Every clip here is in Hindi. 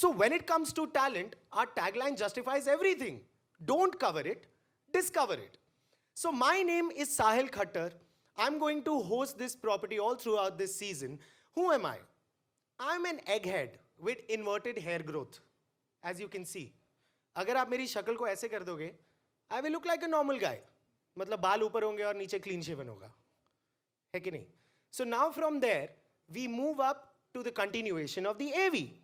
So when it comes to talent, our tagline justifies everything. Don't cover it, discover it. So my name is Sahil Khattar. I'm going to host this property all throughout this season. Who am I? I'm an egghead with inverted hair growth. As you can see. अगर आप मेरी शक्ल को ऐसे कर दोगे, I will look like a normal guy. मतलब बाल ऊपर होंगे और नीचे clean shaven होगा. है कि नहीं? So now from there, we move up to the continuation of the AV.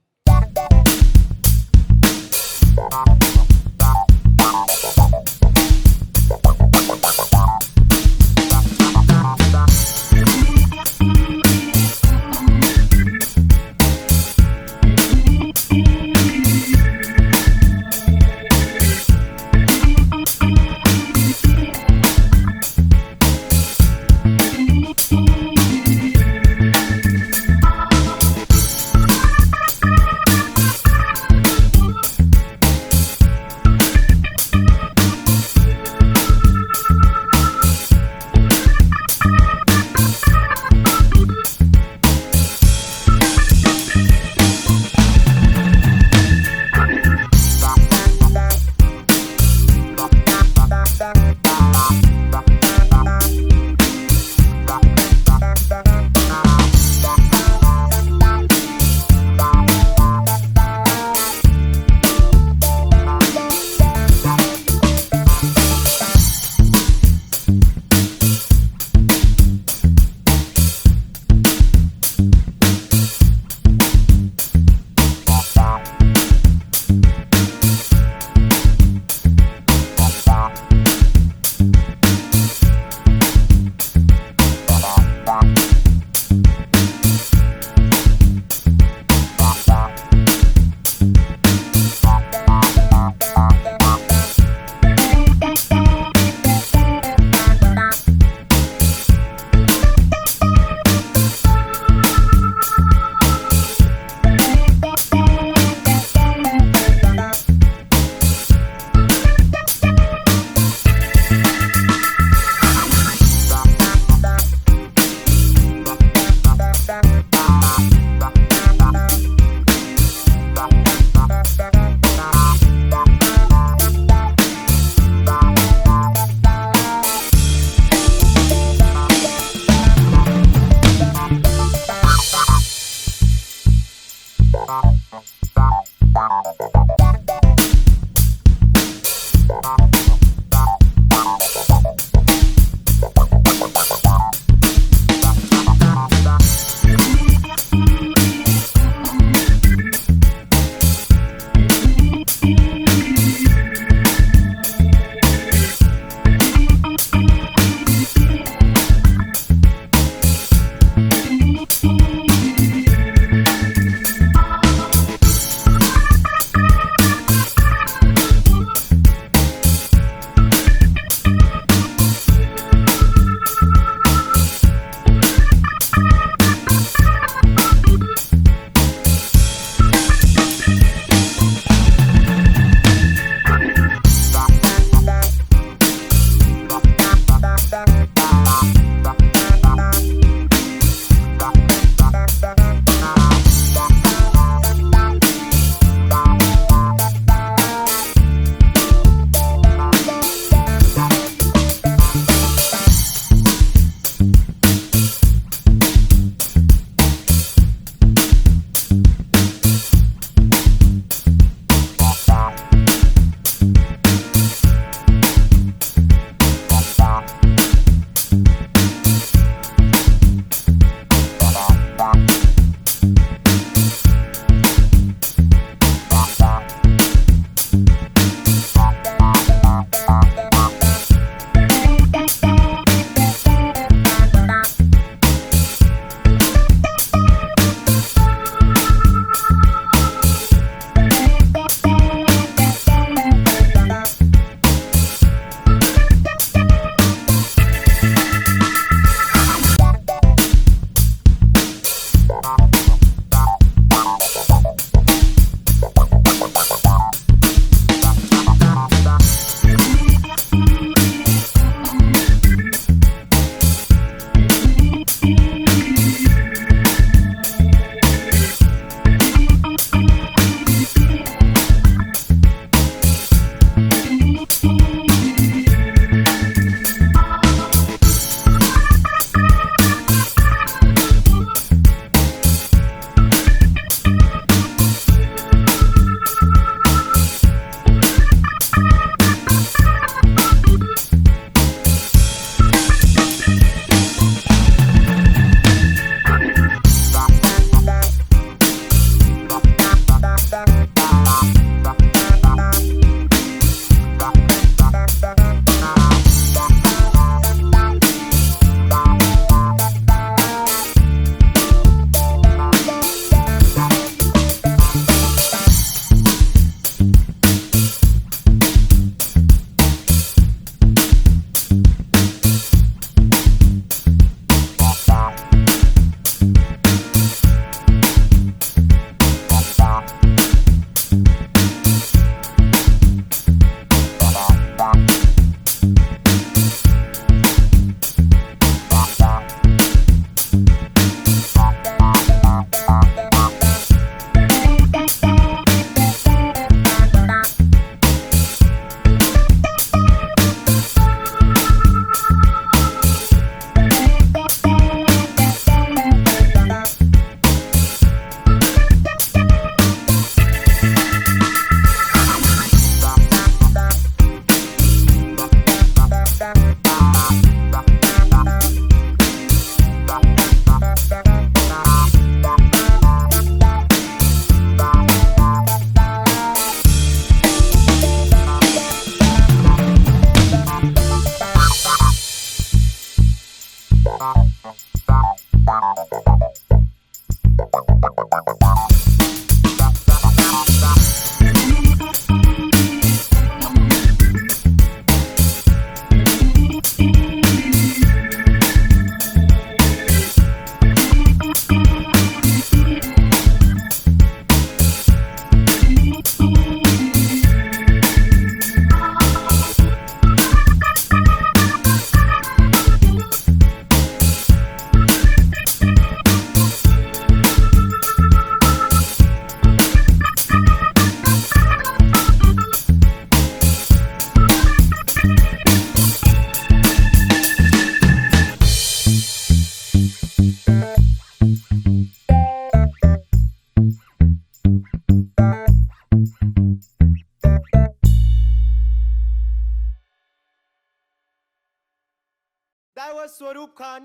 That was Swaroop Khan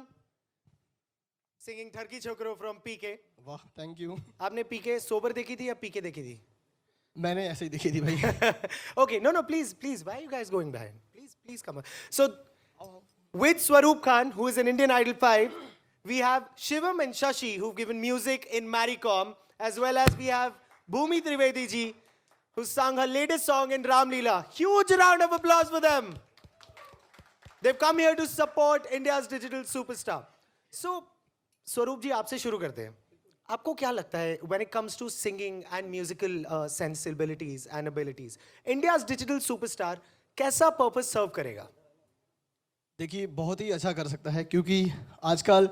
singing Tharki Chokro from PK. वाह, थैंक यू। आपने PK सोबर देखी थी या PK देखी थी? मैंने ऐसे ही देखी थी भाई। Okay, no, please. Why are you guys going behind? Please come on. So, with Swaroop Khan, who is an Indian Idol 5, we have Shivam and Shashi, who've given music in Maricom, as well as we have Bhumi Trivedi ji, who sang her latest song in Ram Leela. Huge round of applause for them. They've come here to support India's digital superstar. So, Swaroop ji, आपसे शुरू करते हैं. आपको क्या लगता है when it comes to singing and musical sensibilities and abilities, India's digital superstar कैसा purpose serve करेगा? देखिए, बहुत ही अच्छा कर सकता है क्योंकि आजकल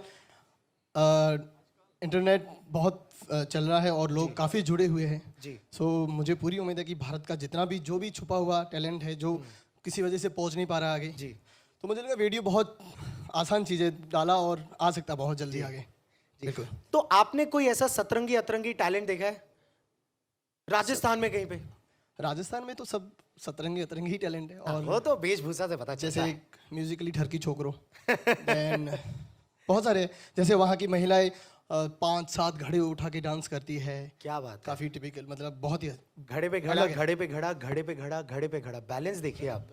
इंटरनेट बहुत चल रहा है और लोग काफ़ी जुड़े हुए हैं जी। सो मुझे पूरी उम्मीद है कि भारत का जितना भी जो भी छुपा हुआ टैलेंट है जो किसी वजह से पहुंच नहीं पा रहा आगे जी। तो मुझे लगा वीडियो बहुत आसान चीज़ें डाला और आ सकता बहुत जल्दी आगे। बिल्कुल। तो आपने कोई ऐसा सतरंगी अतरंगी टैलेंट देखा है राजस्थान में कहीं पे? राजस्थान में तो सब सतरंगी अतरंगी ही टैलेंट है और वो तो वेशभूषा से पता जैसे चलता है। एक म्यूजिकली ठरकी छोकरो देन बहुत सारे जैसे वहाँ की महिलाएं 5-7 घड़े उठा के डांस करती है। क्या बात है। काफी टिपिकल मतलब बहुत ही घड़े पे घड़ा, अलग है। घड़े पे घड़ा, घड़े पे घड़ा, घड़े पे घड़ा। बैलेंस देखिए आप,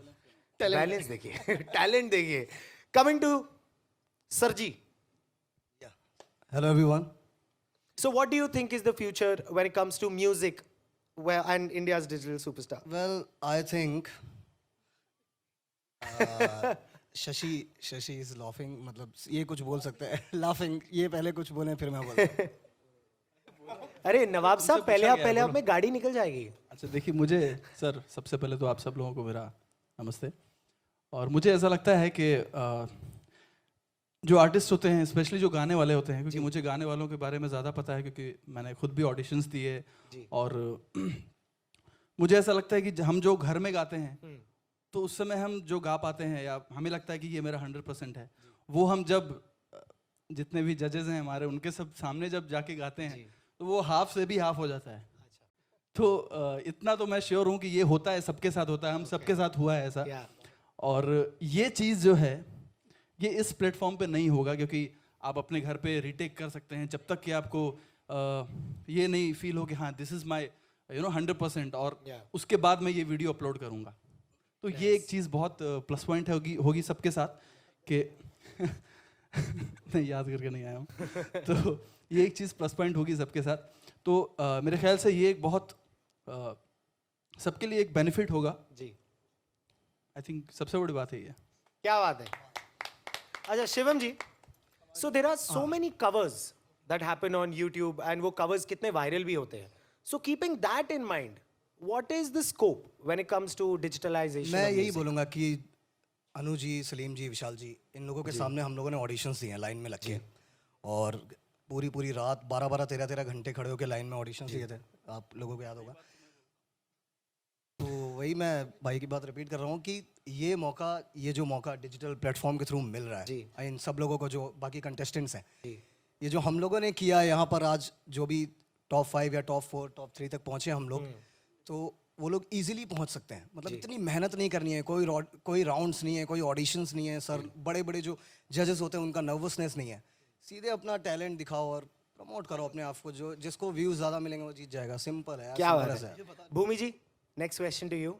Talent। बैलेंस देखिए, टैलेंट देखिए। कमिंग टू सरजी, Hello everyone. so what do you think is the future when it comes to music and India's digital superstar? Well, I think Shashi is laughing मतलब ये कुछ बोल सकते हैं laughing ये पहले कुछ बोले फिर मैं बोलता हूँ। अरे नवाब साहब, पहले आप में गाड़ी निकल जाएगी। अच्छा देखिए, मुझे सर सबसे पहले तो आप सब लोगों को मेरा नमस्ते। और मुझे ऐसा लगता है कि जो आर्टिस्ट होते हैं, स्पेशली जो गाने वाले होते हैं, क्योंकि मुझे गाने वालों के बारे में ज़्यादा पता है क्योंकि मैंने खुद भी ऑडिशंस दिए और मुझे ऐसा लगता है कि हम जो घर में गाते हैं तो उस समय हम जो गा पाते हैं या हमें लगता है कि ये मेरा 100% है, वो हम जब जितने भी जजेस हैं हमारे उनके सब सामने जब जाके गाते हैं तो वो हाफ से भी हाफ हो जाता है। तो इतना तो मैं श्योर हूँ कि ये होता है, सबके साथ होता है, हम सबके साथ हुआ है ऐसा। और ये चीज़ जो है ये इस प्लेटफॉर्म पे नहीं होगा क्योंकि आप अपने घर पे रीटेक कर सकते हैं जब तक कि आपको ये नहीं फील हो कि हाँ दिस इज़ माय 100% और उसके बाद मैं ये वीडियो अपलोड करूँगा। तो ये एक चीज़ बहुत प्लस पॉइंट होगी सबके साथ कि नहीं याद करके नहीं आया हूँ। तो ये एक चीज़ प्लस पॉइंट होगी सबके साथ। तो मेरे ख्याल से ये एक बहुत सबके लिए एक बेनिफिट होगा जी। आई थिंक सबसे बड़ी बात है ये। क्या बात है। अच्छा शिवम जी, so there are so many covers that happen on YouTube and वो covers कितने वायरल भी होते हैं। So keeping that in mind, what is the scope when it comes to digitalization? मैं of यही music? बोलूँगा कि अनु जी, सलीम जी, विशाल जी, इन लोगों के सामने हम लोगों ने ऑडिशंस दिए हैं लाइन में लग के और पूरी रात 12-12, 13-13 घंटे खड़े होकर लाइन में ऑडिशंस दिए थे, आप लोगों को याद होगा। तो वही मैं भाई की बात रिपीट कर रहा हूँ कि ये जो मौका डिजिटल प्लेटफॉर्म के थ्रू मिल रहा है इन सब लोगों को, जो बाकी कंटेस्टेंट्स हैं, ये जो हम लोगों ने किया है यहाँ पर आज, जो भी टॉप 5 या टॉप 4, टॉप 3 तक पहुँचे हम लोग, तो वो लोग इजीली पहुँच सकते हैं। मतलब इतनी मेहनत नहीं करनी है, कोई राउंड्स नहीं है, कोई ऑडिशंस नहीं है सर, बड़े जो जजेस होते हैं उनका नर्वसनेस नहीं है, सीधे अपना टैलेंट दिखाओ और प्रमोट करो अपने आप को, जो जिसको व्यूज ज़्यादा मिलेंगे वो जीत जाएगा। सिंपल है। क्या बात है। भूमि जी, next question to you.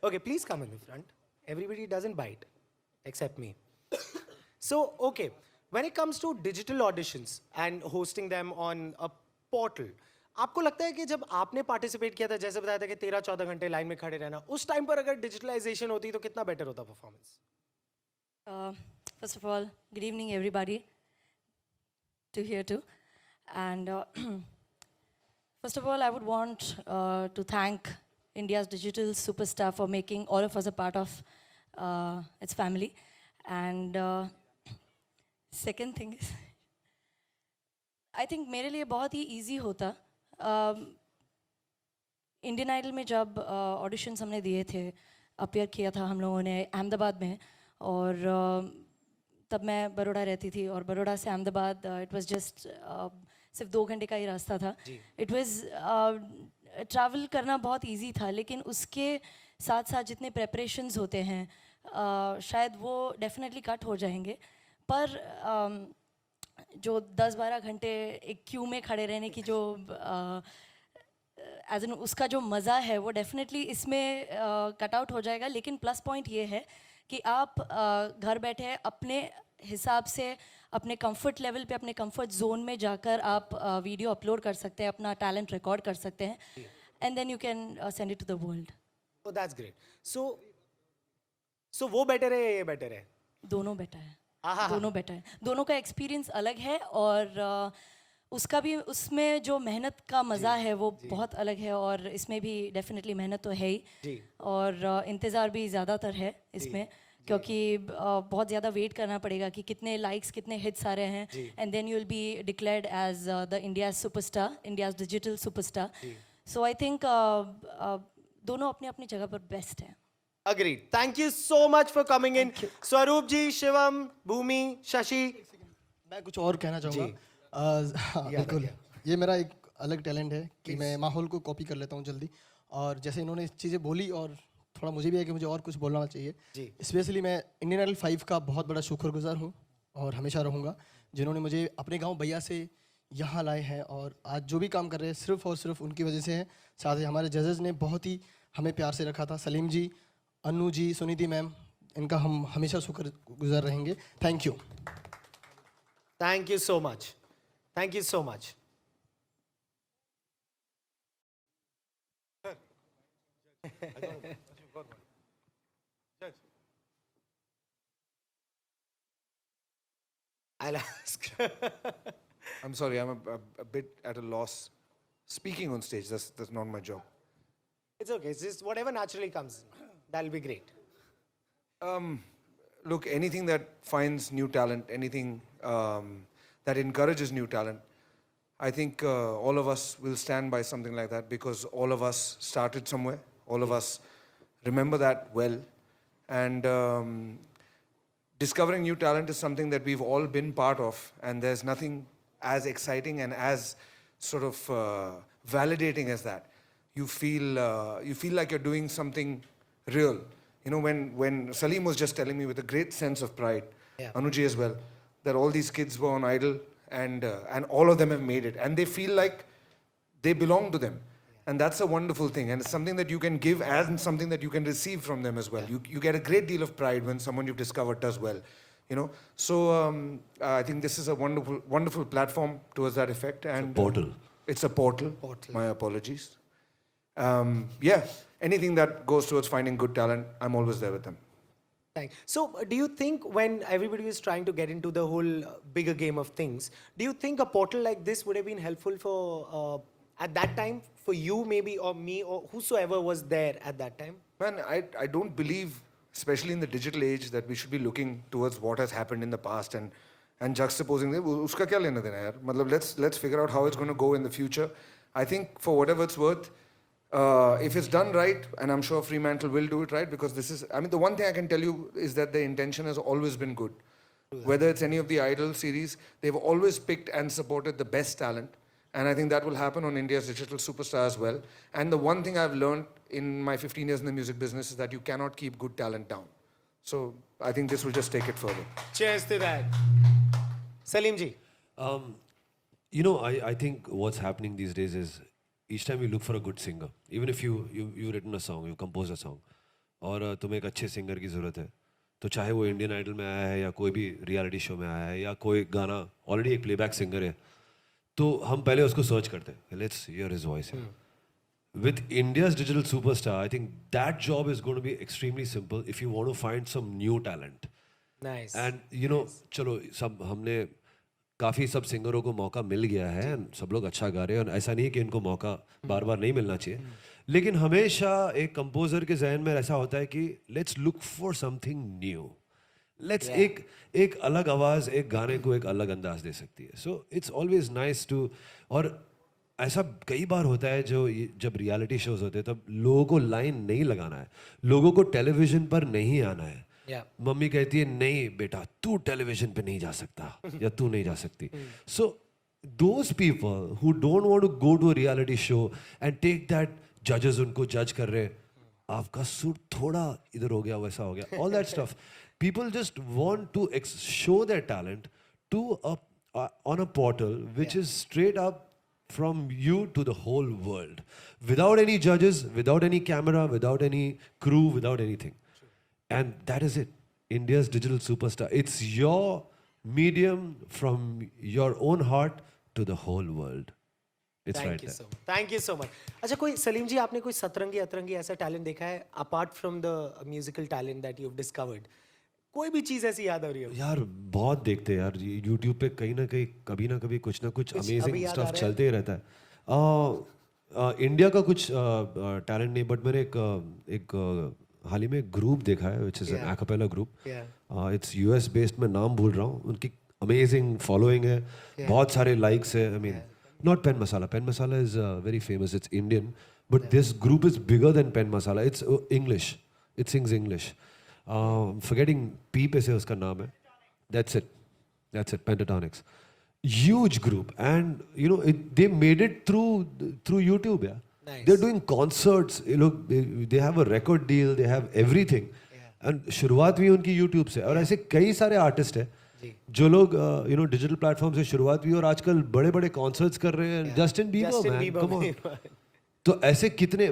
Okay, please come in the front. Everybody doesn't bite, except me. So, okay, when it comes to digital auditions and hosting them on a portal, आपको लगता है कि जब आपने पार्टिसिपेट किया था, जैसे बताया था कि 13-14 घंटे लाइन में खड़े रहना, उस टाइम पर अगर डिजिटलाइजेशन होती तो कितना बेटर होता performance? First of all, good evening everybody to here too. And first of all, I would want to thank India's digital superstar for making all of us a part of its family. And second thing is, I think मेरे लिए बहुत ही easy होता इंडियन आइडल में जब ऑडिशंस हमने दिए थे, अपीयर किया था हम लोगों ने अहमदाबाद में, और तब मैं बड़ौदा रहती थी और बड़ौदा से अहमदाबाद इट वाज जस्ट सिर्फ 2 घंटे का ही रास्ता था। इट वाज ट्रैवल करना बहुत इजी था, लेकिन उसके साथ साथ जितने प्रेपरेशंस होते हैं शायद वो डेफिनेटली कट हो जाएंगे, पर जो 10-12 घंटे एक क्यू में खड़े रहने की जो एज एन उसका जो मज़ा है वो डेफिनेटली इसमें कट आउट हो जाएगा। लेकिन प्लस पॉइंट ये है कि आप घर बैठे अपने हिसाब से अपने कंफर्ट लेवल पे, अपने कंफर्ट जोन में जाकर आप वीडियो अपलोड कर सकते हैं, अपना टैलेंट रिकॉर्ड कर सकते हैं, and then you can send it to the world. Oh, that's great. So वो बेटर है या ये बेटर है? दोनों बेटर है, आहा। दोनों बेटर है, दोनों का एक्सपीरियंस अलग है, और उसका भी, उसमें जो मेहनत का मज़ा है वो बहुत अलग है, और इसमें भी डेफिनेटली मेहनत तो है ही, जी। और इंतज़ार भी ज़्यादातर है इसमें, क्योंकि बहुत ज़्यादा वेट करना पड़ेगा कि कितने लाइक्स, कितने हिट्स आ रहे हैं, and then you will be declared as the India's superstar, India's digital superstar. So I think दोनों अपनी अपनी जगह पर बेस्ट हैं। Agreed. Thank you so much for coming in. Swaroop ji, Shivam, Bhumi, Shashi. मैं कुछ और कहना चाहूँगा। हाँ, बिल्कुल, ये मेरा एक अलग टैलेंट है कि मैं माहौल को कॉपी कर लेता हूँ जल्दी, और जैसे इन्होंने चीज़ें बोली, और थोड़ा मुझे भी है कि मुझे और कुछ बोलना चाहिए। जी। स्पेशली मैं इंडियन आइडल 5 का बहुत बड़ा शुक्रगुजार हूँ और हमेशा रहूँगा, जिन्होंने मुझे अपने गांव बैया से यहाँ लाए हैं, और आज जो भी काम कर रहे हैं सिर्फ और सिर्फ उनकी वजह से है। साथ ही हमारे जजेस ने बहुत ही हमें प्यार से रखा था, सलीम जी, अनु जी, सुनीति मैम, इनका हम हमेशा शुक्रगुजार रहेंगे। Thank you. Thank you so much. Thank you so much. I'll ask. I'm sorry, I'm a bit at a loss. Speaking on stage, that's not my job. It's okay. It's just whatever naturally comes. That'll be great. Look, anything that finds new talent, anything that encourages new talent, I think all of us will stand by something like that, because all of us started somewhere. All of us remember that well. And discovering new talent is something that we've all been part of, and there's nothing as exciting and as sort of validating as that. You feel like you're doing something real. You know, when Salim was just telling me with a great sense of pride, Yeah. Anuji as well, that all these kids were on Idol, and all of them have made it, and they feel like they belong to them. And that's a wonderful thing, and it's something that you can give and something that you can receive from them as well. You get a great deal of pride when someone you've discovered does well, you know. So I think this is a wonderful platform towards that effect. And portal. It's a portal. My apologies. Yeah, anything that goes towards finding good talent, I'm always there with them. Thanks. So, do you think when everybody is trying to get into the whole bigger game of things, do you think a portal like this would have been helpful for at that time for you maybe, or me, or whosoever was there at that time? Man, I don't believe, especially in the digital age, that we should be looking towards what has happened in the past and juxtaposing them. Uska kya lena dena yaar? Matlab, let's figure out how it's going to go in the future. I think for whatever it's worth, if it's done right, and I'm sure Fremantle will do it right, because this is, I mean, the one thing I can tell you is that the intention has always been good. Whether it's any of the Idol series, they've always picked and supported the best talent. And I think that will happen on India's Digital Superstar as well. And the one thing I've learned in my 15 years in the music business is that you cannot keep good talent down. So I think this will just take it further. Cheers to that. Salim ji. You know, I think what's happening these days is each time you look for a good singer, even if you've written a song, you've composed a song, और तुम्हें एक अच्छे सिंगर की ज़रूरत है, तो चाहे वो इंडियन आइडल में आया है या कोई भी रियलिटी शो में आया है या कोई गाना ऑलरेडी एक प्लेबैक सिंगर है, तो हम पहले उसको सर्च करते हैं, let's hear his voice. With India's Digital Superstar, I think that job is going to be extremely simple if you want to find some new talent. Nice. And you know, चलो सब हमने काफ़ी सब सिंगरों को मौका मिल गया है, and सब लोग अच्छा गा रहे हैं, और ऐसा नहीं है कि इनको मौका बार बार नहीं मिलना चाहिए, लेकिन हमेशा एक कंपोजर के जहन में ऐसा होता है कि let's look for something new, let's एक अलग आवाज़ एक गाने को एक अलग अंदाज दे सकती है. So it's always nice to, और ऐसा कई बार होता है जब रियलिटी शोज होते हैं तब लोगों को लाइन नहीं लगाना है, लोगों को टेलीविजन पर नहीं आना है. मम्मी कहती है नहीं बेटा तू टेलीविजन पे नहीं जा सकता या तू नहीं जा सकती. So those people who don't want to go to a reality show and take that, जजेस उनको जज कर रहे हैं, आपका सूट थोड़ा इधर हो गया वैसा हो गया, all that stuff. People just want to show their talent to on a portal which is straight up from you to the whole world, without any judges, without any camera, without any crew, without anything. And that is it. India's digital superstar. It's your medium from your own heart to the whole world. It's right there. Thank you so much. अच्छा, कोई सलीम जी, आपने कोई सतरंगी अतरंगी ऐसा टैलेंट देखा है apart from the musical talent that you have discovered? कोई भी चीज ऐसी याद आ रही हो? यार बहुत देखते हैं यार, YouTube पे कहीं ना कहीं कभी ना कभी कुछ ना कुछ अमेजिंग याद आ स्टफ रहा है? चलते ही रहता है. इंडिया का कुछ टैलेंट नहीं, बट मैंने एक हाल ही में एक ग्रुप देखा है which is an a cappella group. It's US based. मैं नाम भूल रहा हूँ. उनकी अमेजिंग फॉलोइंग है, बहुत सारे लाइक्स है. I mean not Penn Masala. Penn Masala is very famous. It's Indian, but this group is bigger than Penn Masala. It's English. It sings English. Forgetting P पे से उसका नाम है. That's it. Pentatonics. Huge group, and you know they made it through YouTube. Yeah. Nice. They're doing concerts. You know, they have a record deal. They have everything. And शुरुआत भी उनकी YouTube से. और ऐसे कई सारे आर्टिस्ट हैं जो लोग डिजिटल प्लेटफॉर्म से शुरुआत हुई और आजकल बड़े बड़े कॉन्सर्ट्स कर रहे हैं. Justin Bieber, man, come on. तो ऐसे कितने.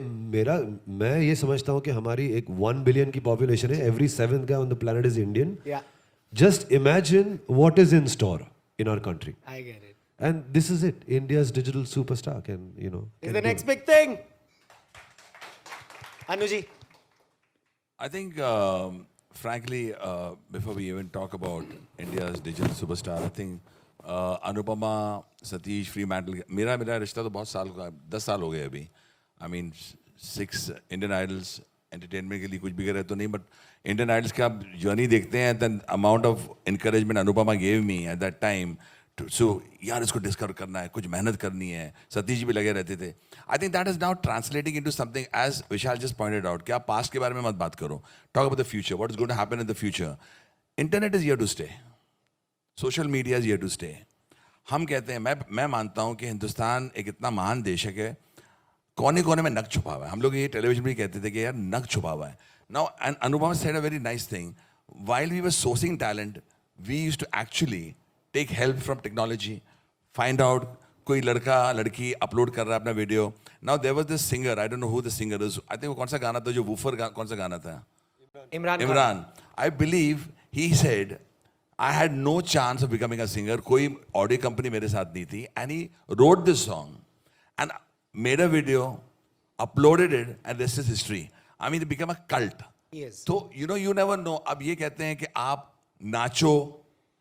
मैं ये समझता हूँ कि हमारी एक 1 बिलियन की पॉपुलेशन है. Every 7th guy on the planet is Indian. Yeah, Just imagine what is in store in our country. I get it. And this is it. India's digital superstar can. Is the next big thing. Anuji. I think, frankly, before we even talk about India's digital superstar, I think Anupama, Satish, Fremantle, मेरा रिश्ता तो बहुत साल का, 10 साल हो गए अभी. I mean 6 Indian idols entertainment के लिए कुछ भी करे तो नहीं, बट इंडियन आइडल्स का आप जर्नी देखते हैं, the amount of encouragement Anupama gave me at that time. So यार इसको डिस्कवर करना है, कुछ मेहनत करनी है. सतीश जी भी लगे रहते थे. I think that is now translating into something as Vishal just pointed out कि आप पास्ट के बारे में मत बात करो. Talk about the future, what is going to happen in the future. Internet is here to stay. Social media is here to stay. हम कहते हैं, मैं मानता हूँ कि हिंदुस्तान एक इतना महान देश है कि कोने कोने में नक छुपा हुआ है. हम लोग ये टेलीविजन में कहते थे कि यार नक छुपा हुआ है. Now and Anupama said a very nice thing. While we were sourcing talent, we used to actually take help from technology. Find out कोई लड़का लड़की अपलोड कर रहा है अपना video. Now there was this singer, I don't know who the singer is. I think वो कौन सा गाना था जो वूफर कौन सा गाना था? Imran. I believe he said I had no chance of becoming a singer. कोई ऑडियो कंपनी मेरे साथ नहीं थी. And he wrote this song and made a video, uploaded it, and this is history. I mean, it became a cult. Yes. So, you never know. अब ये कहते हैं कि आप नाचो.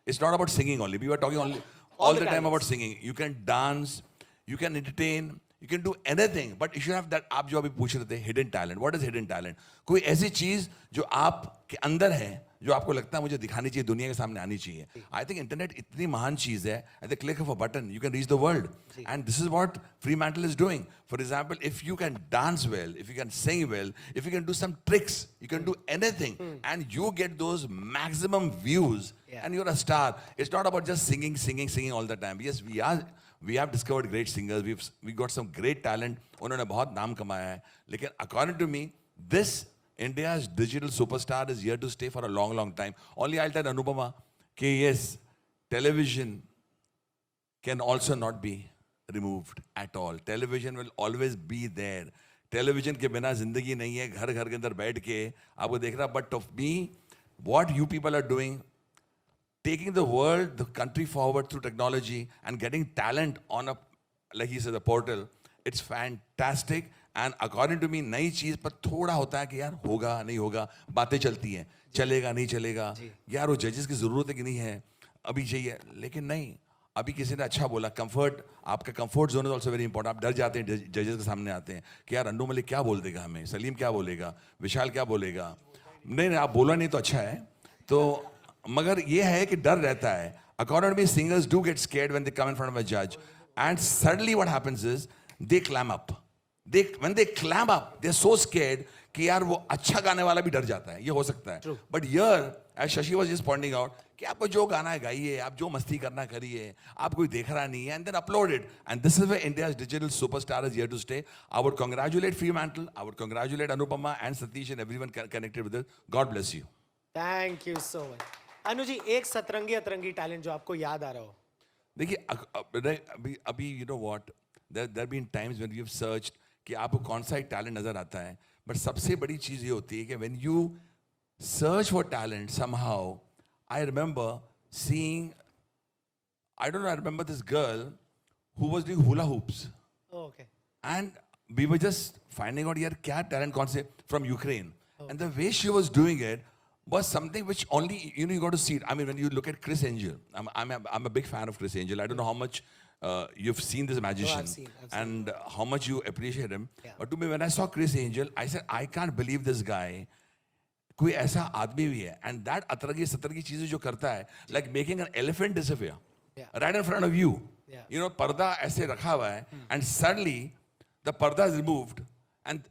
It's not about singing only. We were talking only all the time about singing. You can dance, you can entertain, you can do anything. But you should have that. आप जो अभी पूछ रहे थे, hidden talent. What is hidden talent? कोई ऐसी चीज जो आपके अंदर है, जो आपको लगता है मुझे दिखानी चाहिए, दुनिया के सामने आनी चाहिए. आई थिंक इंटरनेट इतनी महान चीज है. At the click of a button you can reach the world. And this is what Fremantle is doing. For example, if you can dance well, if you can sing well, if you can do some tricks, you can do anything and you get those maximum views and you are a star. It's not about just singing all the time. Yes, we have discovered great singers. We got some great talent. उन्होंने बहुत नाम कमाया है. लेकिन according to me, this India's digital superstar is here to stay for a long, long time. Only I'll tell Anupama कि yes, television can also not be removed at all. Television will always be there. Television के बिना जिंदगी नहीं है. घर घर के अंदर बैठ के आपको देख रहा. But of me, what you people are doing, taking the world, the country forward through technology and getting talent on a, like he said, a portal, it's fantastic. And according to me, नई चीज पर थोड़ा होता है कि यार होगा नहीं होगा, बातें चलती हैं, चलेगा नहीं चलेगा, यार वो जजेस की जरूरत है कि नहीं है, अभी चाहिए. लेकिन नहीं, अभी किसी ने अच्छा बोला, कंफर्ट, आपका comfort zone is also very important. आप डर जाते हैं जजेस के सामने आते हैं कि यार अन्नू मलिक क्या बोल देगा हमें, सलीम क्या बोलेगा, विशाल क्या बोलेगा. नहीं, आप बोला नहीं तो अच्छा है. तो मगर ये है कि डर रहता है. According to me, singers do get scared when they come in front of a judge. And suddenly what happens is, they clam up. When they clam up, they're so scared कि यार वो अच्छा गाने वाला भी डर जाता है, ये हो सकता है. But here as Shashi was just pointing out कि आप जो गाना है गाइए, आप जो मस्ती करना करिए, आप कोई देख रहा नहीं है, and then upload it. And this is where India's digital superstar is here to stay. I would congratulate Fremantle, I would congratulate Anupama and Satish and everyone connected with it. God bless you. Thank you so much. Anu ji, एक सतरंगी अतरंगी टैलेंट जो आपको याद आ रहा हो. देखिए अभी you know what, there been times when we have searched कि आपको कौन सा एक टैलेंट नजर आता है, बट सबसे बड़ी चीज ये होती है कि when you search for talent somehow, I remember seeing, I don't no, I remember this girl who was doing hula hoops. Okay. And we were just finding out here क्या talent कौन से from Ukraine. And the way she was doing it was something which only, you know, you got to see it. I mean, when you look at Chris Angel, I'm a big fan of Chris Angel. I don't know how much you've seen this magician seen. and how much you appreciate him. Yeah. But to me, when I saw Chris Angel, I said, I can't believe this guy. कोई ऐसा आदमी भी है. And that अतरंगी सतरंगी चीजें जो करता है, like making an elephant disappear Yeah. right in front of you. Yeah. You know, पर्दा ऐसे रखा हुआ है, and suddenly the parda is removed, and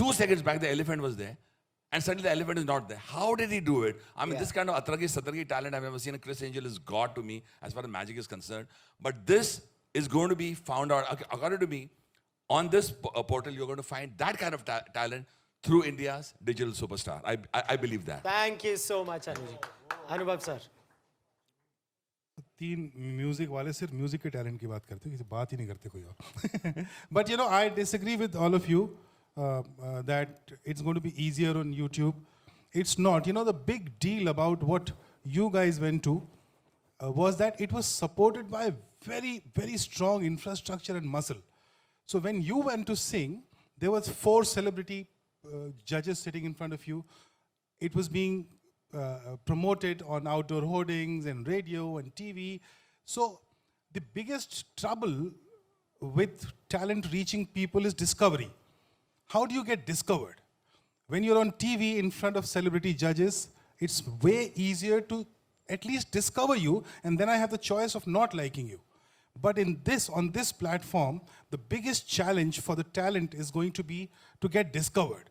2 seconds back the elephant was there, and suddenly the elephant is not there. How did he do it? I mean, Yeah. this kind of atragi satragi talent I've never seen. And Chris Angel is God to me as far as magic is concerned. But this is going to be found out, according to me, on this portal. You're going to find that kind of talent through India's digital superstar. I believe that. Thank you so much Anu ji. Anubhav sir. 3 music वाले सिर्फ म्यूजिक के टैलेंट की बात करते हैं, किसी बात ही नहीं करते कोई और. But you know, I disagree with all of you that it's going to be easier on YouTube. It's not. You know, the big deal about what you guys went to was that it was supported by very, very strong infrastructure and muscle. So when you went to sing, there was 4 celebrity judges sitting in front of you. It was being promoted on outdoor hoardings and radio and TV. So the biggest trouble with talent reaching people is discovery. How do you get discovered? When you're on TV in front of celebrity judges, it's way easier to at least discover you, and then I have the choice of not liking you. But on this platform, the biggest challenge for the talent is going to be to get discovered.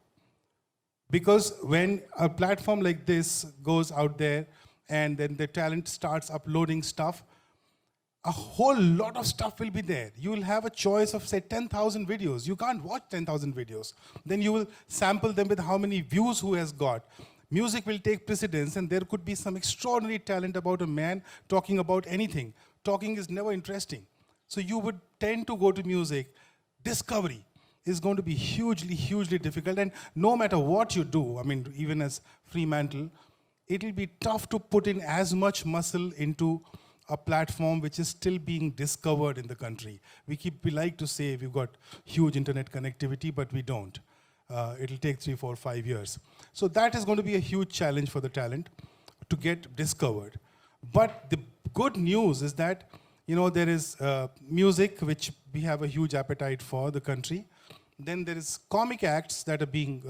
Because when a platform like this goes out there and then the talent starts uploading stuff, a whole lot of stuff will be there. You will have a choice of, say, 10,000 videos. You can't watch 10,000 videos. Then you will sample them with how many views who has got. Music will take precedence, and there could be some extraordinary talent about a man talking about anything. Talking is never interesting. So you would tend to go to music. Discovery is going to be hugely, hugely difficult. And no matter what you do, I mean, even as Fremantle, it'll be tough to put in as much muscle into a platform which is still being discovered in the country. We like to say we've got huge internet connectivity, but we don't. It'll take 3, 4, 5 years. So that is going to be a huge challenge for the talent to get discovered. But the good news is that, you know, there is music, which we have a huge appetite for the country. Then there is comic acts that are being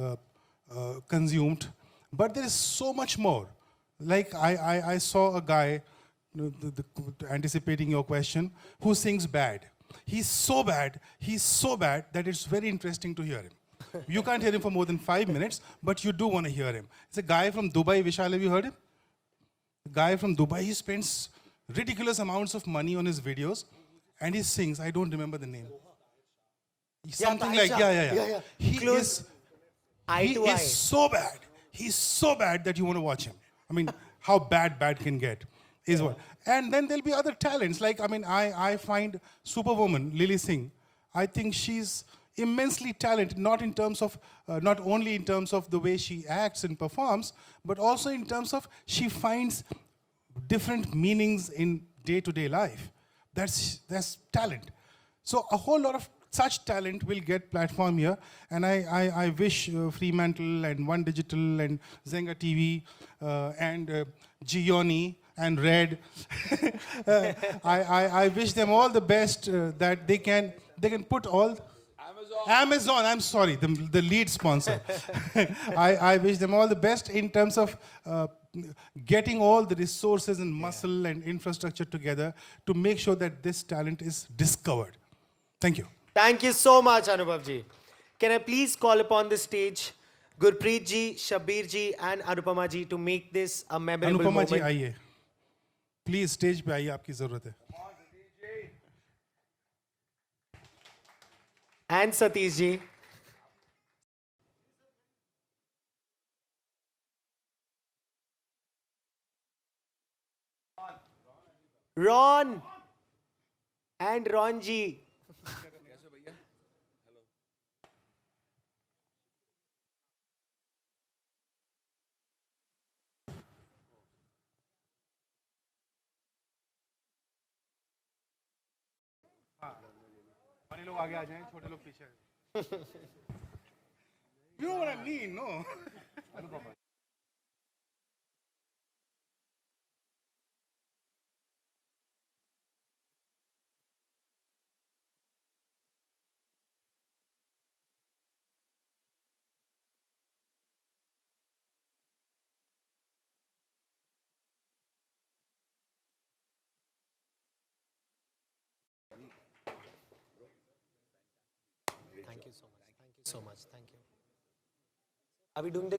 consumed. But there is so much more. Like I saw a guy, anticipating your question, who sings bad. He's so bad that it's very interesting to hear him. You can't hear him for more than 5 minutes, but you do want to hear him. It's a guy from Dubai. Vishal, have you heard him? The guy from Dubai, he spends ridiculous amounts of money on his videos, and he sings. I don't remember the name. Something like, yeah. He Close is, eye he to eye. is so bad. He's so bad that you want to watch him. I mean, how bad can get is what. And then there'll be other talents. Like, I mean, I find Superwoman, Lily Singh, I think she's immensely talented, not only in terms of the way she acts and performs, but also in terms of she finds different meanings in day-to-day life. That's talent. So a whole lot of such talent will get platform here, and I wish Fremantle and One Digital and Zenga TV and Gioni and Red, I wish them all the best that they can put all. Amazon, I'm sorry, the lead sponsor. I wish them all the best in terms of getting all the resources and muscle and infrastructure together to make sure that this talent is discovered. Thank you. Thank you so much, Anubhav ji. Can I please call upon the stage Gurpreet ji, Shabbir ji, and Anupama ji to make this a memorable Anupama ji moment. आइए, प्लीज स्टेज पे आइए, आपकी जरूरत है. And Satish ji. Ron and Ron ji. बड़े लोग आगे आ जाएं, छोटे लोग पीछे. You know what I mean, no? Anupama. Thank you so much. Thank you so much. Thank you. Are we doing the?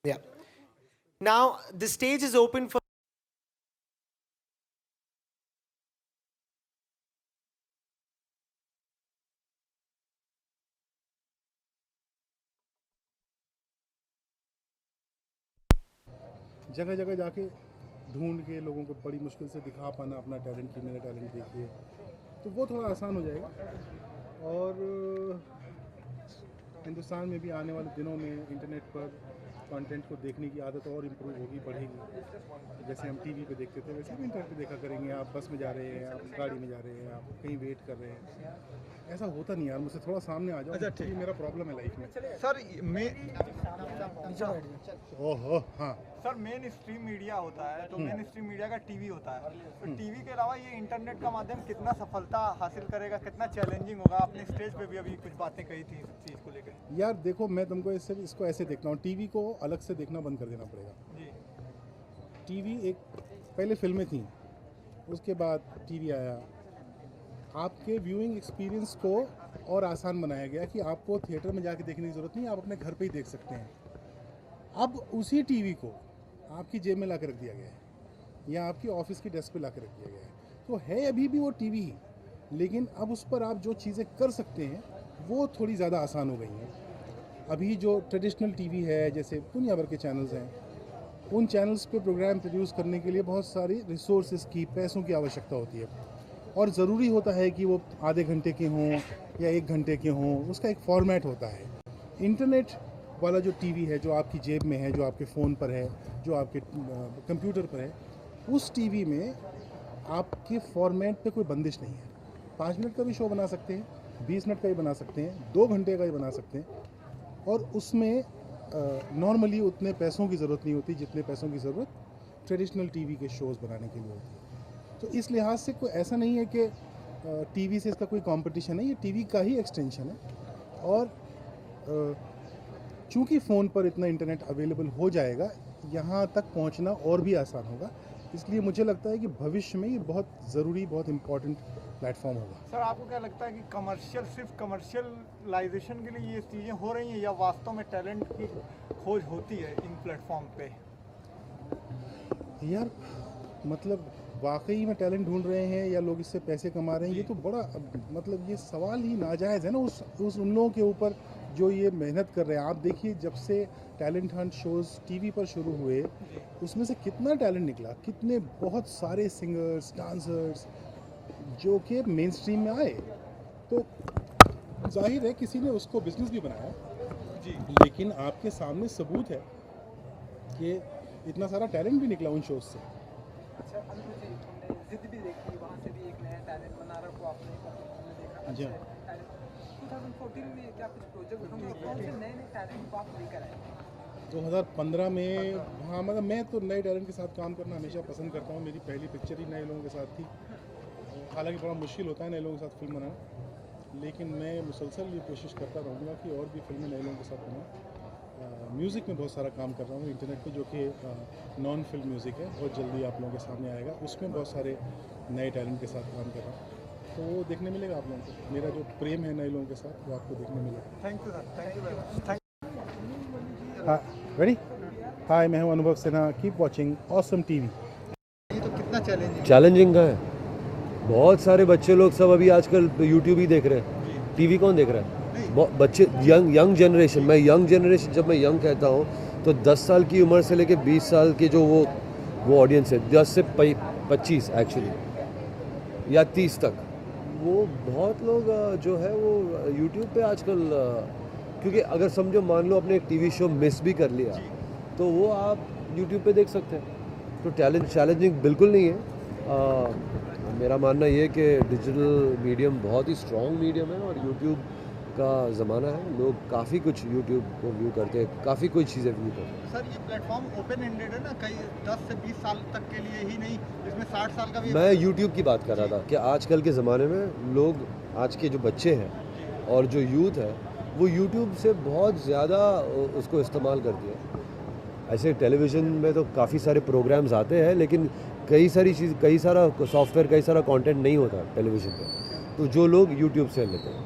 Yeah. Now the stage is open for. जगह जगह जाके ढूंढ के लोगों को बड़ी मुश्किल से दिखा पाना अपना टैलेंट कि मेरा टैलेंट देखिए, तो वो थोड़ा आसान हो जाएगा. और हिंदुस्तान में भी आने वाले दिनों में इंटरनेट पर कंटेंट को देखने की आदत और इम्प्रूव होगी, बढ़ेगी. जैसे हम टीवी पे देखते थे वैसे भी इंटरनेट पे देखा करेंगे. आप बस में जा रहे हैं, आप गाड़ी में जा रहे हैं, आप कहीं वेट कर रहे हैं. ऐसा होता नहीं यार, मुझसे थोड़ा सामने आ जाओ. अच्छा ठीक, मेरा प्रॉब्लम है लाइफ में. सर मैं ओहो हाँ. सर मेन स्ट्रीम मीडिया होता है, तो मेन स्ट्रीम मीडिया का टीवी होता है. तो टीवी के अलावा ये इंटरनेट का माध्यम कितना सफलता हासिल करेगा, कितना चैलेंजिंग होगा? आपने स्टेज पे भी अभी कुछ बातें कही थी इस चीज़ को लेकर. यार देखो, मैं तुमको इसको ऐसे देखता हूँ, टीवी को अलग से देखना बंद कर देना पड़ेगा. जी. टीवी एक पहले फिल्में थी, उसके बाद टीवी आया. आपके व्यूइंग एक्सपीरियंस को और आसान बनाया गया कि आपको थिएटर में जाके देखने की ज़रूरत नहीं, आप अपने घर पे ही देख सकते हैं. अब उसी टीवी को आपकी जेब में ला के रख दिया गया है या आपकी ऑफिस की डेस्क पे ला के रख दिया गया है. तो है अभी भी वो टीवी ही, लेकिन अब उस पर आप जो चीज़ें कर सकते हैं वो थोड़ी ज़्यादा आसान हो गई हैं. अभी जो ट्रेडिशनल टीवी है, जैसे दुनिया भर के चैनल्स हैं, उन चैनल्स पे प्रोग्राम प्रोड्यूस करने के लिए बहुत सारी रिसोर्सेज की, पैसों की आवश्यकता होती है. और ज़रूरी होता है कि वो आधे घंटे के हों या 1 घंटे के हों, उसका एक फॉर्मेट होता है. इंटरनेट वाला जो टीवी है, जो आपकी जेब में है, जो आपके फ़ोन पर है, जो आपके कंप्यूटर पर है, उस टीवी में आपके फॉर्मेट पे कोई बंदिश नहीं है. 5 मिनट का भी शो बना सकते हैं, 20 मिनट का भी बना सकते हैं, 2 घंटे का भी बना सकते हैं. और उसमें नॉर्मली उतने पैसों की ज़रूरत नहीं होती जितने पैसों की ज़रूरत ट्रेडिशनल टीवी के शोज़ बनाने के लिए होती है. तो इस लिहाज से कोई ऐसा नहीं है कि टीवी से इसका कोई कंपटीशन है, ये टीवी का ही एक्सटेंशन है. और चूँकि फ़ोन पर इतना इंटरनेट अवेलेबल हो जाएगा, यहाँ तक पहुँचना और भी आसान होगा. इसलिए मुझे लगता है कि भविष्य में ये बहुत ज़रूरी, बहुत इम्पोर्टेंट प्लेटफॉर्म होगा. सर आपको क्या लगता है कि सिर्फ कमर्शियलाइजेशन के लिए ये चीज़ें हो रही हैं, या वास्तव में टैलेंट की खोज होती है इन प्लेटफॉर्म पे? यार मतलब वाकई में टैलेंट ढूंढ रहे हैं या लोग इससे पैसे कमा रहे हैं, ये तो बड़ा मतलब ये सवाल ही नाजायज़ है ना उस उन लोगों के ऊपर जो ये मेहनत कर रहे हैं. आप देखिए, जब से टैलेंट हंट शोज़ टीवी पर शुरू हुए, उसमें से कितना टैलेंट निकला, कितने बहुत सारे सिंगर्स, डांसर्स जो कि मेन स्ट्रीम में आए. तो जाहिर है किसी ने उसको बिजनेस भी बनाया जी. लेकिन आपके सामने सबूत है कि इतना सारा टैलेंट भी निकला उन शोज़ से. अच्छा, जिद भी देखी, वहाँ से भी एक नया टैलेंट बना रहा को आपने देखा. जी. 2014 में क्या कुछ प्रोजेक्ट होंगे, कौन से नए टैलेंट को आप लेकर आए? 2015 में हाँ, मतलब मैं तो नए टैलेंट के साथ काम करना हमेशा पसंद करता हूँ. मेरी पहली पिक्चर ही नए लोगों के साथ थी. हालांकि बड़ा मुश्किल होता है नए लोगों के साथ फिल्म बनाना, लेकिन मैं मुसलसल ये कोशिश करता रहूँगा कि और भी फिल्में नए लोगों के साथ बनाऊँ. म्यूज़िक में बहुत सारा काम कर रहा हूँ इंटरनेट पे, जो कि नॉन फिल्म म्यूज़िक है. बहुत जल्दी आप लोगों के सामने आएगा. उसमें बहुत सारे नए टैलेंट के साथ काम कर रहा हूँ. तो वो देखने मिलेगा आप लोगों को। मेरा जो प्रेम है नए लोगों के साथ वो आपको देखने मिलेगा। Thank you sir, thank you very much, thank हाँ, रेडी? हाय, मैं हूं अनुभव Sinha. Keep watching awesome TV. You. तो कितना चैलेंजिंग चैलेंजिंग का है। बहुत सारे बच्चे लोग सब अभी आजकल यूट्यूब ही देख रहे हैं। टीवी कौन देख रहा है? बच्चे, यंग जनरेशन। मैं यंग जनरेशन, जब मैं यंग कहता हूँ तो 10 साल की उम्र से लेके 20 साल की जो वो ऑडियंस है, 10 से 25 एक्चुअली, या 30 तक, वो बहुत लोग जो है वो यूट्यूब पे आजकल, क्योंकि अगर समझो मान लो आपने एक टीवी शो मिस भी कर लिया तो वो आप यूट्यूब पे देख सकते हैं। तो चैलेंजिंग बिल्कुल नहीं है। मेरा मानना ये है कि डिजिटल मीडियम बहुत ही स्ट्रॉन्ग मीडियम है और यूट्यूब का ज़माना है। लोग काफ़ी कुछ यूट्यूब को व्यू करते हैं, काफ़ी कोई चीज़ें व्यू करते हैं। सर, ये प्लेटफॉर्म ओपन एंडेड है ना, कई 10 से 20 साल तक के लिए ही नहीं, इसमें 60 साल का भी। मैं यूट्यूब की बात कर रहा था कि आजकल के ज़माने में लोग, आज के जो बच्चे हैं और जो यूथ है, वो यूट्यूब से बहुत ज़्यादा उसको इस्तेमाल करती है। ऐसे टेलीविज़न में तो काफ़ी सारे प्रोग्राम्स आते हैं, लेकिन कई सारा सॉफ्टवेयर, कई सारा कंटेंट नहीं होता टेलीविज़न पे, तो जो लोग यूट्यूब से लेते हैं।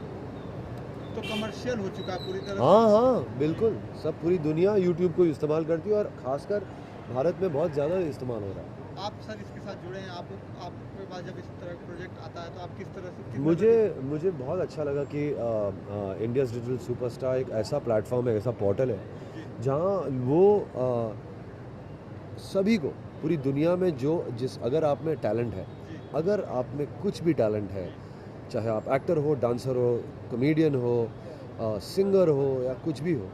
तो कमर्शियल हो चुका है पूरी तरह हाँ, बिल्कुल। सब पूरी दुनिया यूट्यूब को इस्तेमाल करती है और ख़ासकर भारत में बहुत ज़्यादा इस्तेमाल हो रहा है। आप सर इसके साथ जुड़े हैं, आपके पास जब इस तरह का प्रोजेक्ट आता है तो आप किस तरह से मुझे बहुत अच्छा लगा कि इंडियाज़ डिजिटल सुपरस्टार एक ऐसा प्लेटफॉर्म है, ऐसा पोर्टल है जहाँ वो सभी को, पूरी दुनिया में अगर आप में टैलेंट है, अगर आप में कुछ भी टैलेंट है, चाहे आप एक्टर हो, डांसर हो, कॉमेडियन हो, सिंगर हो या कुछ भी हो,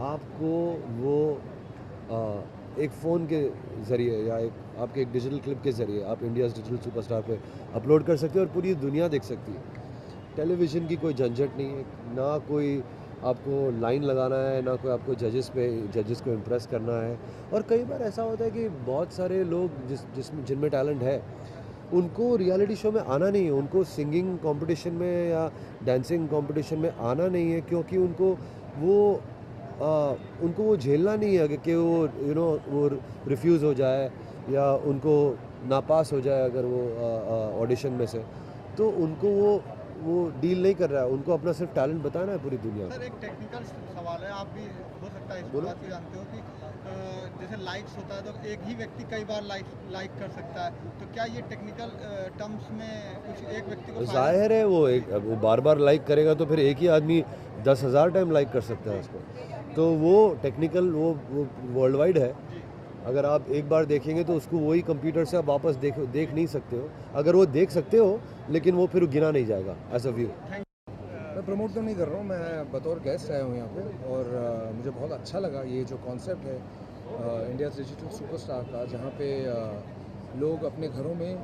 आपको वो एक फ़ोन के ज़रिए या आपके एक डिजिटल क्लिप के ज़रिए आप इंडियाज़ डिजिटल सुपरस्टार पे अपलोड कर सकते हो और पूरी दुनिया देख सकती है। टेलीविज़न की कोई झंझट नहीं है, ना कोई आपको लाइन लगाना है, ना कोई आपको जजेस को इम्प्रेस करना है। और कई बार ऐसा होता है कि बहुत सारे लोग जिनमें टैलेंट है, उनको रियलिटी शो में आना नहीं है, उनको सिंगिंग कंपटीशन में या डांसिंग कंपटीशन में आना नहीं है, क्योंकि उनको वो झेलना नहीं है कि वो वो रिफ्यूज़ हो जाए या उनको नापास हो जाए अगर वो ऑडिशन में से, तो उनको वो डील नहीं कर रहा है, उनको अपना सिर्फ टैलेंट बताना है पूरी दुनिया सर, में। एक टेक्निकल सवाल है, आप भी हो सकता है इस बात को जानते हो कि जैसे लाइक्स होता है तो एक ही व्यक्ति कई बार लाइक कर सकता है, तो क्या ये टेक्निकल टर्म्स में कुछ एक व्यक्ति को जाहिर है वो बार बार लाइक करेगा तो फिर एक ही आदमी 10,000 टाइम लाइक कर सकता है उसको, तो वो टेक्निकल वो वर्ल्ड वाइड है। अगर आप एक बार देखेंगे तो उसको वही कंप्यूटर से आप वापस देख नहीं सकते हो। अगर वो देख सकते हो लेकिन वो फिर गिना नहीं जाएगा एज अ व्यू। मैं प्रमोट तो नहीं कर रहा हूँ, मैं बतौर गेस्ट आया हूँ यहाँ पे और मुझे बहुत अच्छा लगा ये जो कॉन्सेप्ट है इंडिया डिजिटल सुपरस्टार का, जहाँ पे लोग अपने घरों में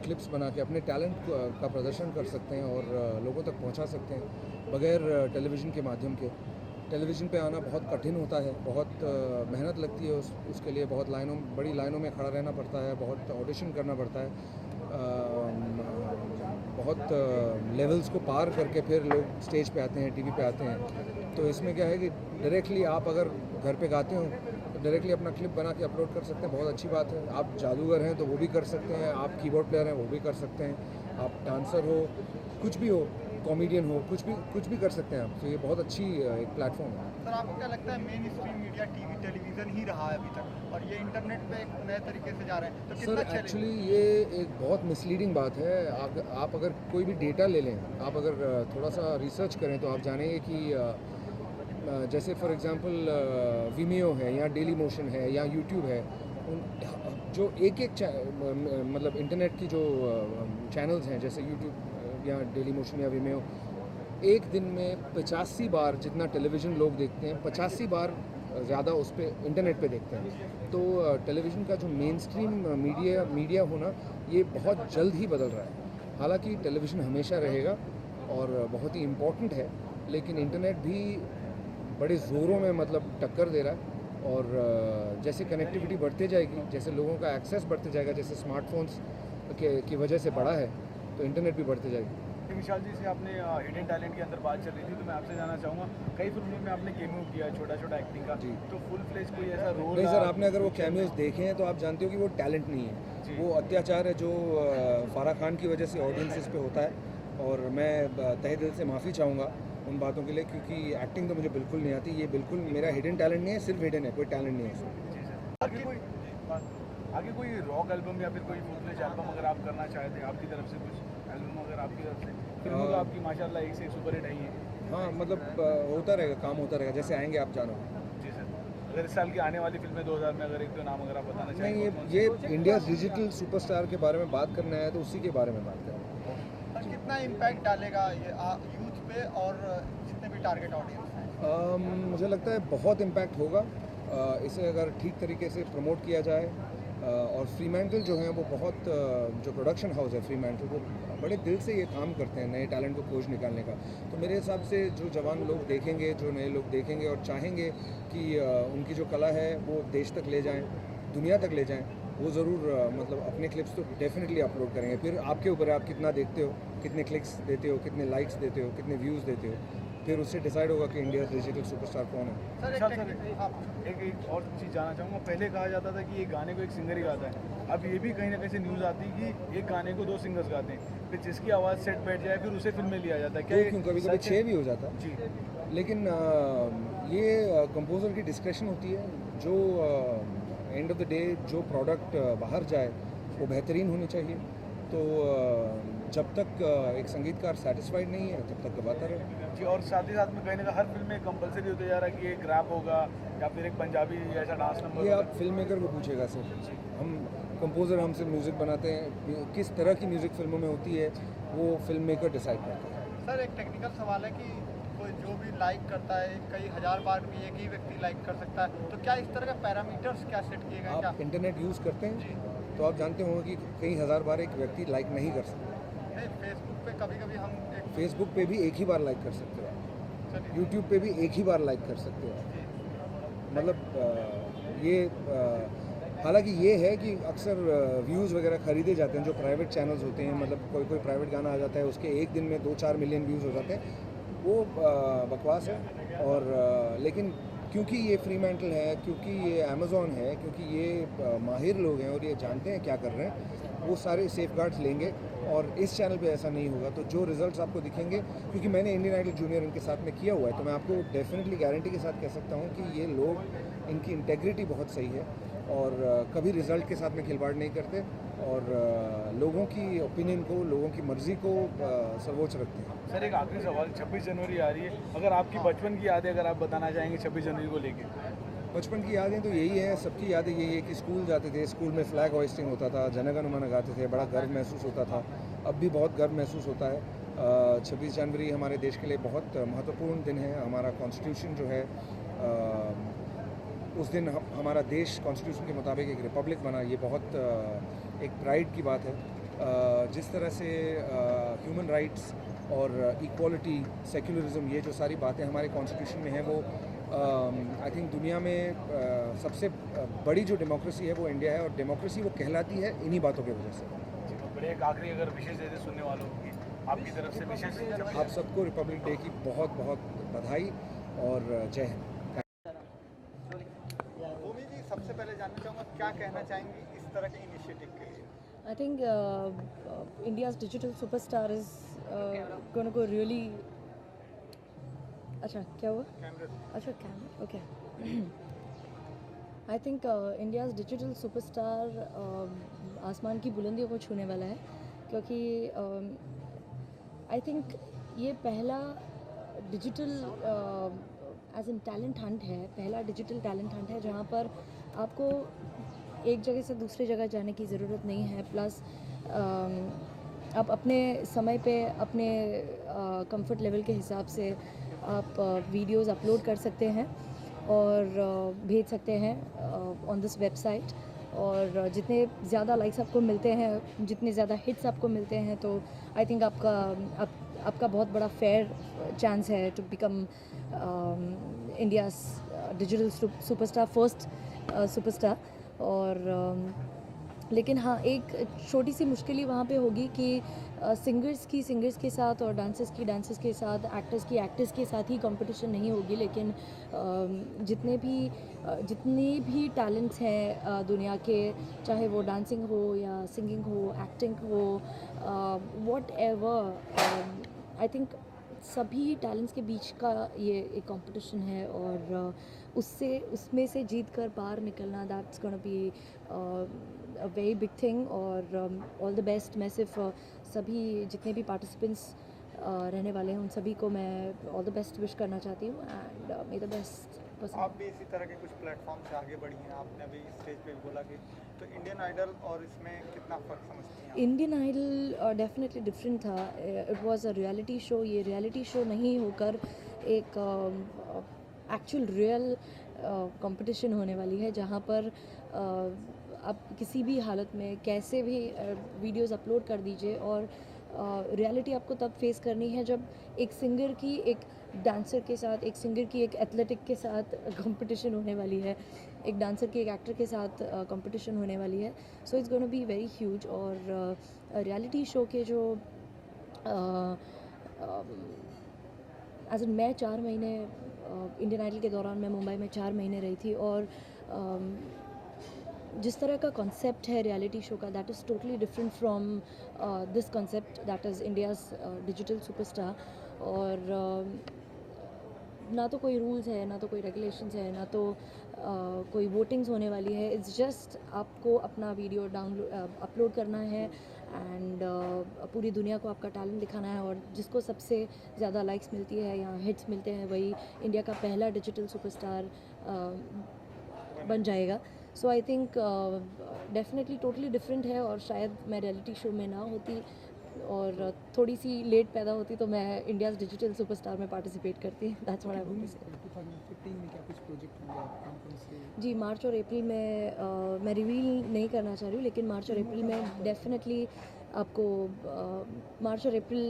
क्लिप्स बना के अपने टैलेंट का प्रदर्शन कर सकते हैं और लोगों तक पहुँचा सकते हैं बगैर टेलीविज़न के माध्यम के। टेलीविज़न पे आना बहुत कठिन होता है, बहुत मेहनत लगती है उसके लिए, बहुत बड़ी लाइनों में खड़ा रहना पड़ता है, बहुत ऑडिशन करना पड़ता है, बहुत लेवल्स को पार करके फिर लोग स्टेज पे आते हैं, टीवी पे आते हैं। तो इसमें क्या है कि डायरेक्टली आप अगर घर पे गाते हो तो डायरेक्टली अपना क्लिप बना के अपलोड कर सकते हैं, बहुत अच्छी बात है। आप जादूगर हैं तो वो भी कर सकते हैं, आप कीबोर्ड प्लेयर हैं वो भी कर सकते हैं, आप डांसर हो, कुछ भी हो, कॉमेडियन हो, कुछ भी कर सकते हैं आप। तो ये बहुत अच्छी एक प्लेटफॉर्म है। सर, आपको क्या लगता है मेन स्ट्रीम मीडिया टेलीविज़न ही रहा है अभी तक और ये इंटरनेट पे एक नए तरीके से जा रहे हैं, तो सर कितना एक्चुअली ये एक बहुत मिसलीडिंग बात है। आप अगर कोई भी डेटा ले लें, आप अगर थोड़ा सा रिसर्च करें तो आप जानेंगे कि जैसे फॉर एग्जांपल वीमियो है या डेली मोशन है या यूट्यूब है, जो एक मतलब इंटरनेट की जो चैनल्स हैं जैसे यूट्यूब या डेली मोशन या वीमियो, एक दिन में 85 बार जितना टेलीविज़न लोग देखते हैं, 85 बार ज़्यादा उस पर इंटरनेट पे देखते हैं। तो टेलीविज़न का जो मेन स्ट्रीम मीडिया होना ये बहुत जल्द ही बदल रहा है। हालांकि टेलीविज़न हमेशा रहेगा और बहुत ही इम्पोर्टेंट है, लेकिन इंटरनेट भी बड़े ज़ोरों में मतलब टक्कर दे रहा है। और जैसे कनेक्टिविटी बढ़ते जाएगी, जैसे लोगों का एक्सेस बढ़ते जाएगा, जैसे स्मार्टफोन्स की वजह से बढ़ा है, तो इंटरनेट भी बढ़ते जाएगी। कि विशाल जी से आपने हिडन टैलेंट के अंदर बात चल रही थी, तो मैं आपसे जानना चाहूँगा कई फिल्मों में आपने केमियो किया, छोटा छोटा एक्टिंग का, तो फुल फ्लेज कोई ऐसा रोल? नहीं सर, आपने अगर वो कैमियोज देखे हैं तो आप जानते हो कि वो टैलेंट नहीं है, वो अत्याचार है जो फारा खान की वजह से ऑडियंसेस पे होता है। और मैं तहे दिल से माफ़ी चाहूँगा उन बातों के लिए, क्योंकि एक्टिंग तो मुझे बिल्कुल नहीं आती। ये बिल्कुल मेरा हिडन टैलेंट नहीं है, सिर्फ हिडन है, कोई टैलेंट नहीं है उसमें। आगे कोई रॉक एल्बम या फिर कोई फुल फ्लेज एल्बम अगर आप करना चाहते हैं आपकी तरफ से, कुछ एल्बम अगर आपकी तरफ से, फिल्मों तो आपकी माशाल्लाह एक से एक सुपर हिट आई है। हाँ मतलब होता रहेगा, काम होता रहेगा, जैसे आएंगे आप जानो। जी सर, अगर इस साल की आने वाली फिल्में 2000 में अगर एक दो नाम अगर आप बताना नहीं, चाहेंगे? ये इंडिया डिजिटल सुपरस्टार के बारे में बात करना है तो उसी के बारे में बात करें। और कितना इम्पैक्ट डालेगा ये यूथ पे और जितने भी टारगेट ऑडियंस हैं? मुझे लगता है बहुत इम्पैक्ट होगा। इसे अगर ठीक तरीके से प्रमोट किया जाए, और फ्रीमैंटल जो है वो बहुत जो प्रोडक्शन हाउस है फ्रीमैंटल, वो बड़े दिल से ये काम करते हैं नए टैलेंट को खोज निकालने का। तो मेरे हिसाब से जो जवान लोग देखेंगे, जो नए लोग देखेंगे और चाहेंगे कि उनकी जो कला है वो देश तक ले जाएं, दुनिया तक ले जाएं, वो ज़रूर मतलब अपने क्लिप्स तो डेफिनेटली अपलोड करेंगे। फिर आपके ऊपर है, आप कितना देखते हो, कितने क्लिक्स देते हो, कितने लाइक्स देते हो, कितने व्यूज़ देते हो, फिर उससे डिसाइड होगा कि इंडिया डिजिटल सुपरस्टार कौन है। सर एक और चीज़ जानना चाहूँगा, पहले कहा जाता था कि एक गाने को एक सिंगर ही गाता है, अब ये भी कहीं ना कहीं से न्यूज़ आती है कि एक गाने को 2 सिंगर्स गाते हैं, फिर जिसकी आवाज़ सेट बैठ जाए फिर उसे फिल्म में लिया जाता है। क्या क्यों कभी कभी 6 भी हो जाता है जी, लेकिन ये कंपोज़र की डिस्क्रेशन होती है। जो एंड ऑफ द डे जो प्रोडक्ट बाहर जाए वो बेहतरीन होनी चाहिए। तो जब तक एक संगीतकार सेटिस्फाइड नहीं है तब तक गवाता रहे। जी, और साथ ही साथ में कहीं ना कहीं हर फिल्म में कंपलसरी होते जा रहा है कि एक रैप होगा या फिर एक पंजाबी ऐसा डांस नंबर ये होगा। आप फिल्म मेकर को पूछेगा सर। हम कंपोज़र हमसे म्यूज़िक बनाते हैं, किस तरह की म्यूज़िक फिल्मों में होती है वो फिल्म मेकर डिसाइड करता है। सर एक टेक्निकल सवाल है कि कोई जो भी लाइक करता है कई हज़ार बार भी एक ही व्यक्ति लाइक कर सकता है, तो क्या इस तरह के पैरामीटर्स क्या सेट किए गए? क्या आप इंटरनेट यूज़ करते हैं तो आप जानते होंगे कि कई हज़ार बार एक व्यक्ति लाइक नहीं कर सकता। नहीं, फेसबुक पे कभी कभी हम फेसबुक पे भी एक ही बार लाइक कर सकते हो आप, यूट्यूब पे भी एक ही बार लाइक कर सकते हो आप। मतलब ये हालांकि ये है कि अक्सर व्यूज़ वगैरह खरीदे जाते हैं जो प्राइवेट चैनल्स होते हैं। मतलब कोई प्राइवेट गाना आ जाता है, उसके एक दिन में 2-4 मिलियन व्यूज़ हो जाते हैं, वो बकवास है। और लेकिन क्योंकि ये फ्रीमैंटल है, क्योंकि ये अमेज़ॉन है, क्योंकि ये माहिर लोग हैं और ये जानते हैं क्या कर रहे हैं, वो सारे सेफगार्ड्स लेंगे। और इस चैनल पे ऐसा नहीं होगा। तो जो रिजल्ट्स आपको दिखेंगे, क्योंकि मैंने इंडियन आइडल जूनियर इनके साथ में किया हुआ है, तो मैं आपको डेफिनेटली गारंटी के साथ कह सकता हूँ कि ये लोग, इनकी इंटेग्रिटी बहुत सही है और कभी रिजल्ट के साथ में खिलवाड़ नहीं करते और लोगों की ओपिनियन को, लोगों की मर्ज़ी को सर्वोच्च रखते हैं। सर एक आखिरी सवाल, 26 जनवरी आ रही है, अगर आपकी बचपन की यादें अगर आप बताना चाहेंगे 26 जनवरी को लेके? बचपन की यादें तो यही है, सबकी यादें यही है कि स्कूल जाते थे, स्कूल में फ्लैग होइस्टिंग होता था, जनगण मन गाते थे, बड़ा गर्व महसूस होता था। अब भी बहुत गर्व महसूस होता है। 26 जनवरी हमारे देश के लिए बहुत महत्वपूर्ण दिन है। हमारा कॉन्स्टिट्यूशन जो है, उस दिन हमारा देश कॉन्स्टिट्यूशन के मुताबिक एक रिपब्लिक बना, ये बहुत एक प्राइड की बात है। जिस तरह से ह्यूमन राइट्स और इक्वालिटी, सेक्युलरिज्म, ये जो सारी बातें हमारे कॉन्स्टिट्यूशन में हैं, वो आई थिंक दुनिया में सबसे बड़ी जो डेमोक्रेसी है वो इंडिया है। और डेमोक्रेसी वो कहलाती है इन्हीं बातों की वजह से। बड़े एक आखिरी अगर विशेष दे सुनने वालों की आपकी तरफ से विशेष? आप सबको रिपब्लिक डे की बहुत बहुत बधाई और जय हिंद। भूमि जी, सबसे पहले जानना चाहूँगा क्या कहना चाहेंगी इस तरह के इनिशिएटिव के लिए? I think India's digital superstar is going to go really. अच्छा क्या हुआ? अच्छा camera, okay. I think India's digital superstar आसमान की बुलंदियों को छूने वाला है, क्योंकि आई थिंक ये पहला digital as an talent hunt है, पहला डिजिटल टैलेंट हंट है जहाँ पर आपको एक जगह से दूसरी जगह जाने की ज़रूरत नहीं है। प्लस आप अपने समय पे अपने कंफर्ट लेवल के हिसाब से आप वीडियोस अपलोड कर सकते हैं और भेज सकते हैं ऑन दिस वेबसाइट। और जितने ज़्यादा लाइक्स आपको मिलते हैं, जितने ज़्यादा हिट्स आपको मिलते हैं, तो आई थिंक आपका बहुत बड़ा फेयर चांस है to become India's digital superstar, first superstar. और लेकिन हाँ, एक छोटी सी मुश्किल ही वहाँ पे होगी कि सिंगर्स के साथ और डांसर्स के साथ, एक्टर्स के साथ ही कंपटीशन नहीं होगी, लेकिन जितने भी टैलेंट्स हैं दुनिया के, चाहे वो डांसिंग हो या सिंगिंग हो, एक्टिंग हो, वॉट एवर, आई थिंक सभी टैलेंट्स के बीच का ये एक कंपटीशन है, और उसमें से जीत कर बाहर निकलना, that's gonna be a very big thing. और all the best. मैं सिर्फ सभी जितने भी पार्टिसिपेंट्स रहने वाले हैं उन सभी को मैं all the best विश करना चाहती हूँ, and may the best person. आप भी इसी तरह के कुछ प्लेटफॉर्म से आगे बढ़ी हैं, आपने अभी स्टेज पे भी बोला कि, तो इंडियन आइडल और इसमें कितना फ़र्क समझती हैं आप? इंडियन आइडल डेफिनेटली डिफरेंट था. It was a reality show. ये रियलिटी शो नहीं होकर एक एक्चुअल रियल कंपटीशन होने वाली है, जहाँ पर आप किसी भी हालत में कैसे भी वीडियोस अपलोड कर दीजिए, और रियलिटी आपको तब फेस करनी है जब एक सिंगर की एक डांसर के साथ, एक सिंगर की एक एथलेटिक के साथ कंपटीशन होने वाली है, एक डांसर की एक एक्टर के साथ कंपटीशन होने वाली है. So it's gonna be very huge. और रियलिटी शो के जो एज इन मैं 4 महीने इंडियन आइडल के दौरान मैं मुंबई में 4 महीने रही थी, और जिस तरह का कॉन्सेप्ट है रियलिटी शो का, that is totally different from this concept that is India's digital superstar. और ना तो कोई रूल्स है, ना तो कोई रेगुलेशंस है, ना तो कोई वोटिंग्स होने वाली है. इट्स जस्ट आपको अपना वीडियो अपलोड करना है, एंड पूरी दुनिया को आपका टैलेंट दिखाना है, और जिसको सबसे ज़्यादा लाइक्स मिलती है या हिट्स मिलते हैं, वही इंडिया का पहला डिजिटल सुपरस्टार बन जाएगा. So I think definitely totally different है, और शायद मैं रियलिटी शो में ना होती और थोड़ी सी लेट पैदा होती तो मैं इंडियाज़ डिजिटल सुपरस्टार में पार्टिसिपेट करती. That's what I want to say. 2015 में क्या कुछ प्रोजेक्ट होंगे आप कंपनी से? जी, मार्च और अप्रैल में मैं रिवील नहीं करना चाह रही हूँ, लेकिन मार्च और अप्रैल में डेफिनेटली आपको मार्च और अप्रैल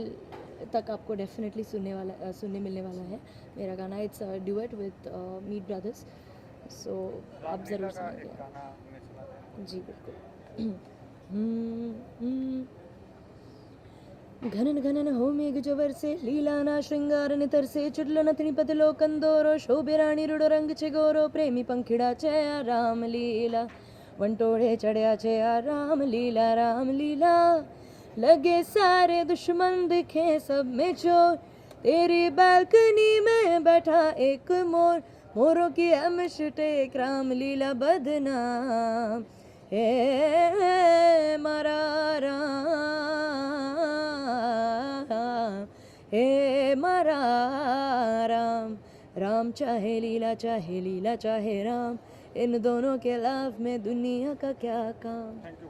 तक आपको डेफिनेटली सुनने मिलने वाला है मेरा गाना. It's duet with Meet brothers. So आप ज़रूर सुनिए. गाना हमने सुना था. जी बिल्कुल. घनन घनन हो मेघ जवर से लीलाना श्रृंगार नितर से चुडल नथनी पतलो कंदोरो शोभे राणी रुडो रंग छे गोरो प्रेमी पंखिड़ा छे आ राम लीला वंटोड़े चढ़या छे आ राम लीला लगे सारे दुश्मन दिखे सब में चोर तेरी बालकनी में बैठा एक मोर मोरों की अमशटेक राम लीला बदनाम हे मारा राम हे मारा राम. राम चाहे लीला चाहे राम, इन दोनों के लाभ में दुनिया का क्या काम. Thank you.